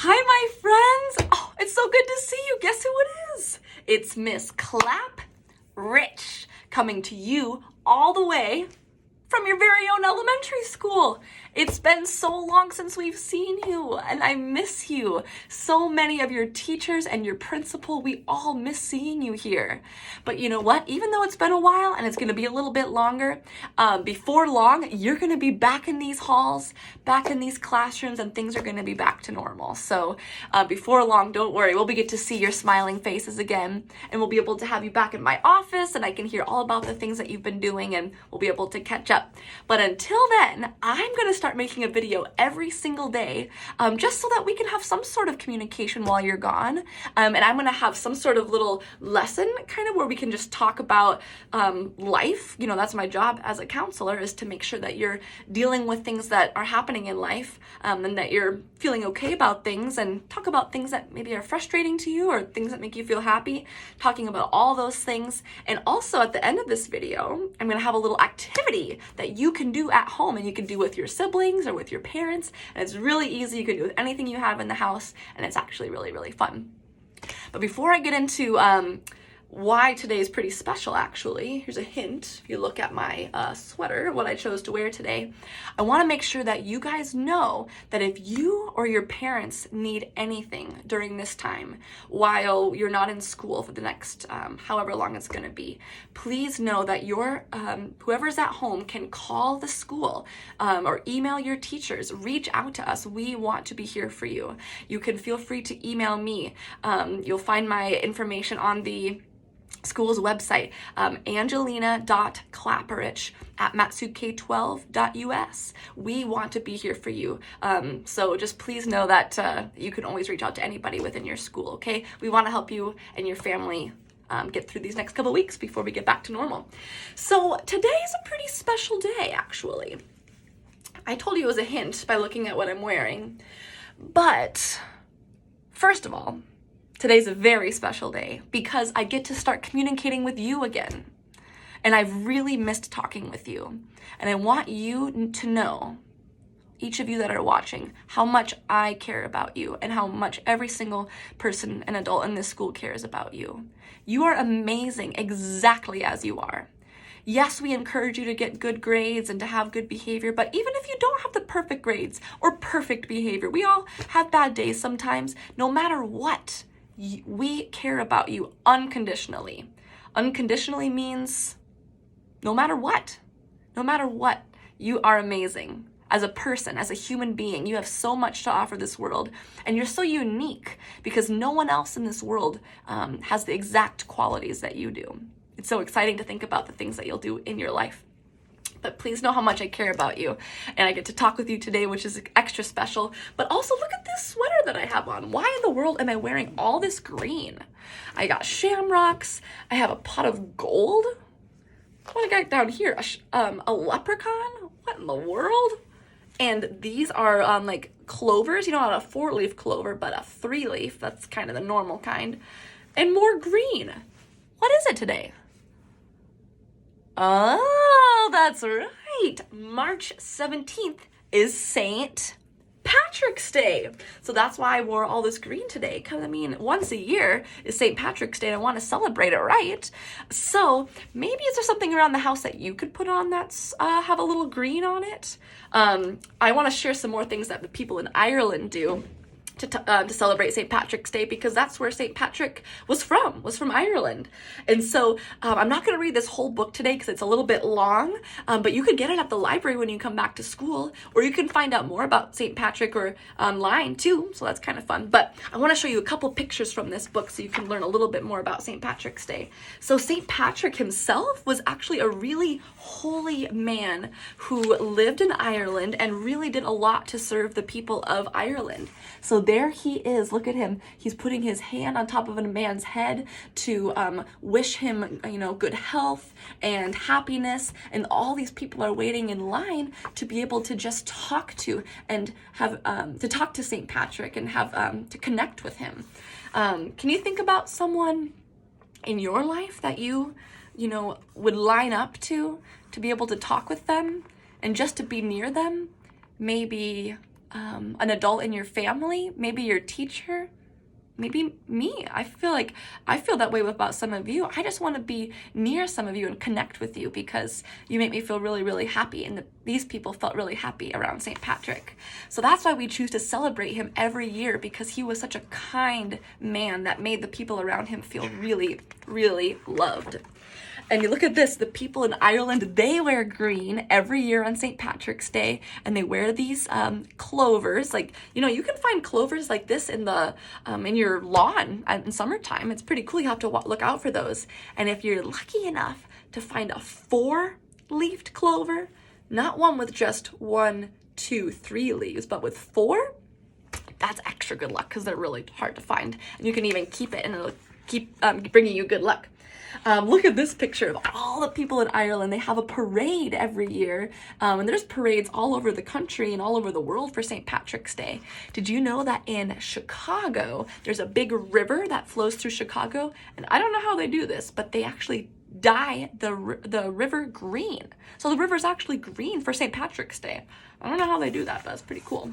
Hi, my friends. Oh, it's so good to see you. Guess who it is? It's Miss Clap Rich coming to you all the way from your very own elementary school. It's been so long since we've seen you, and I miss you. So many of your teachers and your principal, we all miss seeing you here. But you know what? Even though it's been a while and it's going to be a little bit longer, before long, you're going to be back in these halls, back in these classrooms, and things are going to be back to normal. So before long, don't worry, we'll get to see your smiling faces again, and we'll be able to have you back in my office, and I can hear all about the things that you've been doing, and we'll be able to catch up. But until then, I'm going to start making a video every single day, just so that we can have some sort of communication while you're gone. And I'm going to have some sort of little lesson kind of where we can just talk about life. You know, that's my job as a counselor, is to make sure that you're dealing with things that are happening in life, and that you're feeling okay about things, and talk about things that maybe are frustrating to you or things that make you feel happy, talking about all those things. And also at the end of this video, I'm going to have a little activity that you can do at home, and you can do with your siblings or with your parents, and it's really easy. You can do with anything you have in the house, and it's actually really, really fun. But before I get into why today is pretty special, actually, here's a hint. If you look at my sweater, what I chose to wear today, I want to make sure that you guys know that if you or your parents need anything during this time while you're not in school for the next however long it's going to be, please know that your whoever's at home can call the school or email your teachers. Reach out to us. We want to be here for you. You can feel free to email me. You'll find my information on the school's website, angelina.clapperich@matsuke12.us. We want to be here for you. So just please know that you can always reach out to anybody within your school, okay? We want to help you and your family get through these next couple weeks before we get back to normal. So today is a pretty special day, actually. I told you it was a hint by looking at what I'm wearing. But first of all, today's a very special day because I get to start communicating with you again. And I've really missed talking with you. And I want you to know, each of you that are watching, how much I care about you and how much every single person and adult in this school cares about you. You are amazing exactly as you are. Yes, we encourage you to get good grades and to have good behavior, but even if you don't have the perfect grades or perfect behavior, we all have bad days sometimes. No matter what, we care about you unconditionally. Unconditionally means no matter what, you are amazing. As a person, as a human being, you have so much to offer this world, and you're so unique because no one else in this world has the exact qualities that you do. It's so exciting to think about the things that you'll do in your life. But please know how much I care about you, and I get to talk with you today, which is extra special. But also look at this sweater that I have on. Why in the world am I wearing all this green? I got shamrocks. I have a pot of gold. What I got down here? A leprechaun? What in the world? And these are like clovers. You know, not a 4-leaf clover, but a 3-leaf. That's kind of the normal kind. And more green. What is it today? Oh, that's right. March 17th is St. Patrick's Day. So that's why I wore all this green today. Because, I mean, once a year is St. Patrick's Day, and I want to celebrate it, right? So maybe is there something around the house that you could put on that's have a little green on it? I want to share some more things that the people in Ireland do to celebrate St. Patrick's Day, because that's where St. Patrick was from Ireland. And so I'm not going to read this whole book today because it's a little bit long, but you could get it at the library when you come back to school, or you can find out more about St. Patrick or online too, so that's kind of fun. But I want to show you a couple pictures from this book so you can learn a little bit more about St. Patrick's Day. So St. Patrick himself was actually a really holy man who lived in Ireland and really did a lot to serve the people of Ireland. So there he is. Look at him. He's putting his hand on top of a man's head to wish him, good health and happiness. And all these people are waiting in line to be able to just talk to and have to talk to St. Patrick and have to connect with him. Can you think about someone in your life that you would line up to be able to talk with them and just to be near them? Maybe an adult in your family, maybe your teacher, maybe me. I feel that way about some of you. I just want to be near some of you and connect with you because you make me feel really, really happy. And these people felt really happy around St. Patrick. So that's why we choose to celebrate him every year, because he was such a kind man that made the people around him feel really, really loved. And you look at this, the people in Ireland, they wear green every year on St. Patrick's Day, and they wear these clovers. Like, you know, you can find clovers like this in the in your lawn in summertime. It's pretty cool. You have to look out for those. And if you're lucky enough to find a 4-leafed clover, not one with just 1, 2, 3 leaves, but with 4, that's extra good luck because they're really hard to find. And you can even keep it and it'll keep bringing you good luck. Look at this picture of all the people in Ireland. They have a parade every year, and there's parades all over the country and all over the world for St. Patrick's Day. Did you know that in Chicago, there's a big river that flows through Chicago? And I don't know how they do this, but they actually dye the river green. So the river's actually green for St. Patrick's Day. I don't know how they do that, but that's pretty cool.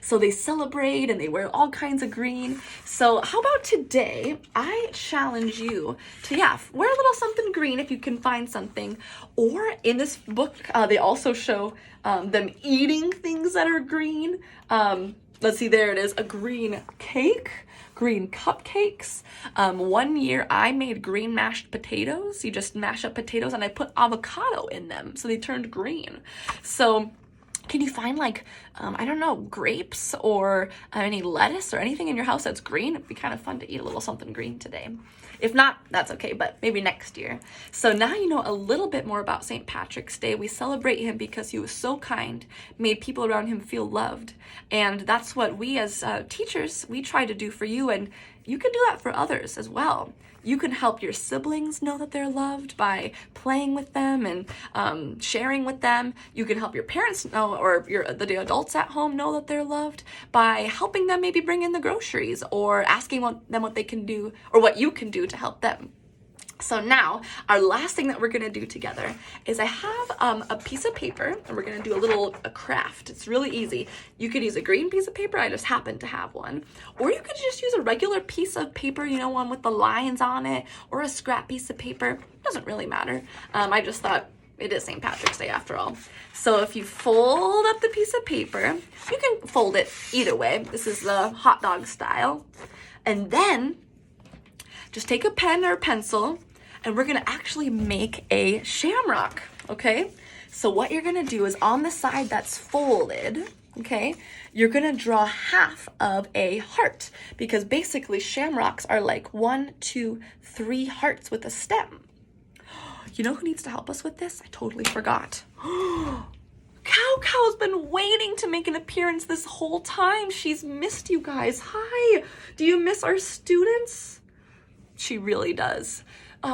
So they celebrate and they wear all kinds of green. So how about today, I challenge you to, wear a little something green if you can find something. Or in this book, they also show them eating things that are green. Let's see, there it is, a green cake, green cupcakes. One year I made green mashed potatoes. You just mash up potatoes and I put avocado in them, so they turned green. So can you find like, I don't know, grapes or any lettuce or anything in your house that's green? It'd be kind of fun to eat a little something green today. If not, that's okay, but maybe next year. So now you know a little bit more about St. Patrick's Day. We celebrate him because he was so kind, made people around him feel loved. And that's what we as teachers, we try to do for you. And you can do that for others as well. You can help your siblings know that they're loved by playing with them and sharing with them. You can help your parents know, or the adults at home know that they're loved by helping them maybe bring in the groceries or asking them what they can do or what you can do to help them. So now, our last thing that we're going to do together is I have a piece of paper, and we're going to do a craft. It's really easy. You could use a green piece of paper. I just happen to have one. Or you could just use a regular piece of paper, you know, one with the lines on it, or a scrap piece of paper. Doesn't really matter. I just thought it is St. Patrick's Day after all. So if you fold up the piece of paper, you can fold it either way. This is the hot dog style. And then just take a pen or a pencil, and we're gonna actually make a shamrock, okay? So what you're gonna do is on the side that's folded, okay, you're gonna draw half of a heart, because basically shamrocks are like 1, 2, 3 hearts with a stem. You know who needs to help us with this? I totally forgot. Cow's been waiting to make an appearance this whole time. She's missed you guys. Hi, do you miss our students? She really does.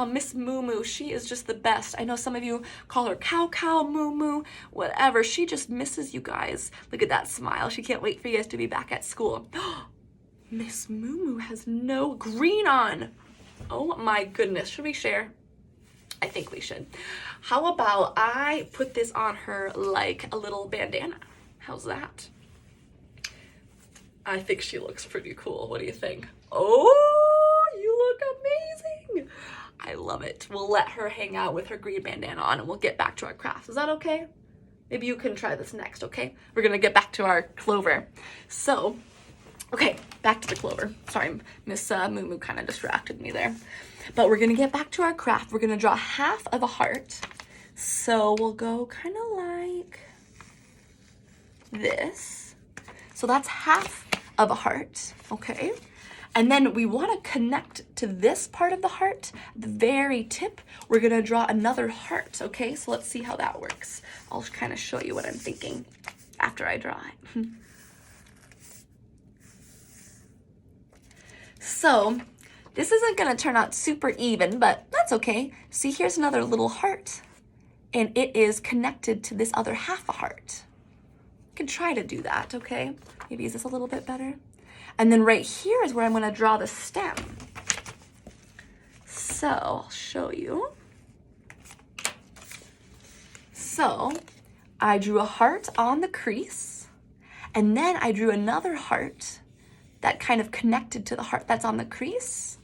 Miss Moo Moo, she is just the best. I know some of you call her Cow, Moo Moo, whatever. She just misses you guys. Look at that smile. She can't wait for you guys to be back at school. Miss Moo Moo has no green on. Oh my goodness. Should we share? I think we should. How about I put this on her like a little bandana? How's that? I think she looks pretty cool. What do you think? Oh, you look amazing. I love it. We'll let her hang out with her green bandana on and we'll get back to our crafts. Is that okay? Maybe you can try this next, okay? We're gonna get back to our clover. So, okay, back to the clover. Sorry, Miss Moo Moo kind of distracted me there. But we're gonna get back to our craft. We're gonna draw half of a heart. So we'll go kind of like this. So that's half of a heart, okay? And then we want to connect to this part of the heart, the very tip. We're going to draw another heart, okay? So let's see how that works. I'll kind of show you what I'm thinking after I draw it. So this isn't going to turn out super even, but that's okay. See, here's another little heart, and it is connected to this other half a heart. You can try to do that, okay? Maybe is this a little bit better? And then right here is where I'm going to draw the stem. So I'll show you. So I drew a heart on the crease, And then I drew another heart that kind of connected to the heart that's on the crease,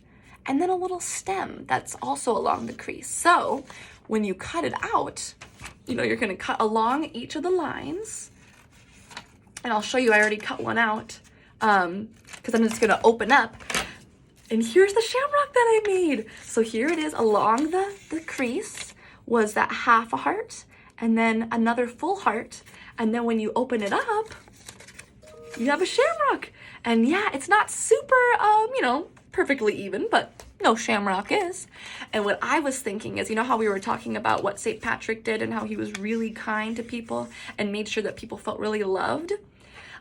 and then a little stem that's also along the crease. So when you cut it out, you're gonna cut along each of the lines, and I'll show you, I already cut one out, because I'm just gonna open up, and here's the shamrock that I made. So here it is along the crease was that half a heart, and then another full heart, and then when you open it up, you have a shamrock. And yeah, it's not super, perfectly even, but no shamrock is. And what I was thinking is, how we were talking about what St. Patrick did and how he was really kind to people and made sure that people felt really loved.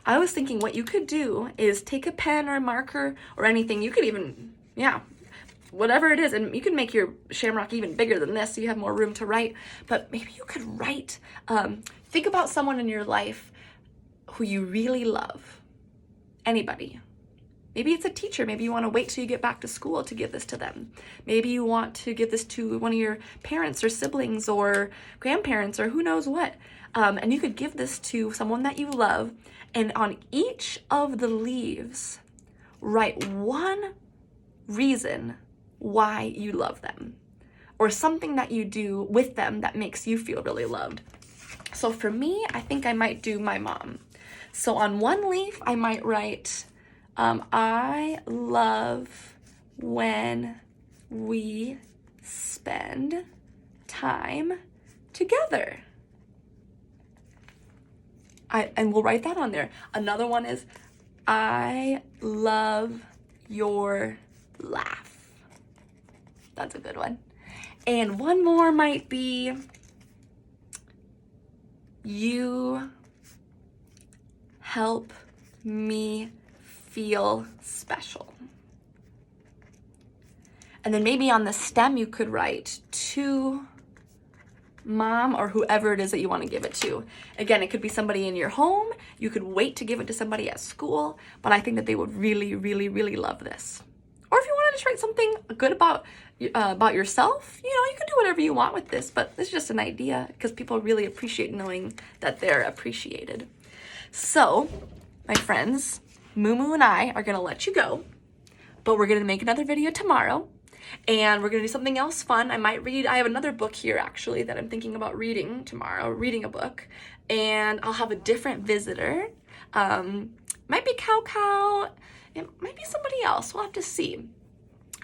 I was thinking what you could do is take a pen or a marker or anything. You could even, whatever it is, and you can make your shamrock even bigger than this so you have more room to write. But maybe you could write, think about someone in your life who you really love. Anybody. Maybe it's a teacher. Maybe you want to wait till you get back to school to give this to them. Maybe you want to give this to one of your parents or siblings or grandparents or who knows what. And you could give this to someone that you love. And on each of the leaves, write one reason why you love them, or something that you do with them that makes you feel really loved. So for me, I think I might do my mom. So on one leaf, I might write, I love when we spend time together. And we'll write that on there. Another one is, I love your laugh. That's a good one. And one more might be, you help me feel special. And then maybe on the stem you could write, to mom or whoever it is that you want to give it to. Again, it could be somebody in your home. You could wait to give it to somebody at school, but I think that they would really, really, really love this. Or if you want to just write something good about yourself, you can do whatever you want with this, but this is just an idea because people really appreciate knowing that they're appreciated. So, my friends, Moo and I are going to let you go, but we're going to make another video tomorrow. And we're going to do something else fun. I have another book here actually that I'm thinking about reading tomorrow, reading a book. And I'll have a different visitor. Might be Cow. It might be somebody else. We'll have to see.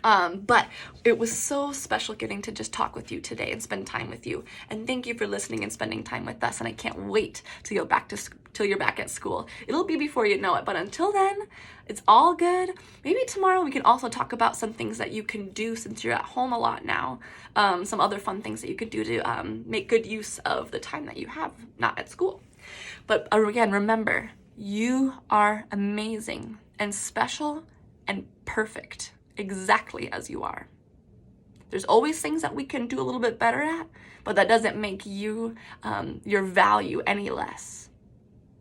But it was so special getting to just talk with you today and spend time with you. And thank you for listening and spending time with us. And I can't wait to go back till you're back at school. It'll be before you know it. But until then, it's all good. Maybe tomorrow we can also talk about some things that you can do since you're at home a lot now. Some other fun things that you could do to make good use of the time that you have not at school. But again, remember, you are amazing and special and perfect. Exactly as you are. There's always things that we can do a little bit better at, but that doesn't make you, your value any less.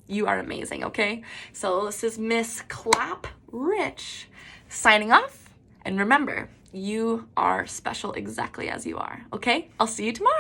You are amazing, okay? So this is Miss Clap Rich signing off. And remember, you are special exactly as you are, okay? I'll see you tomorrow.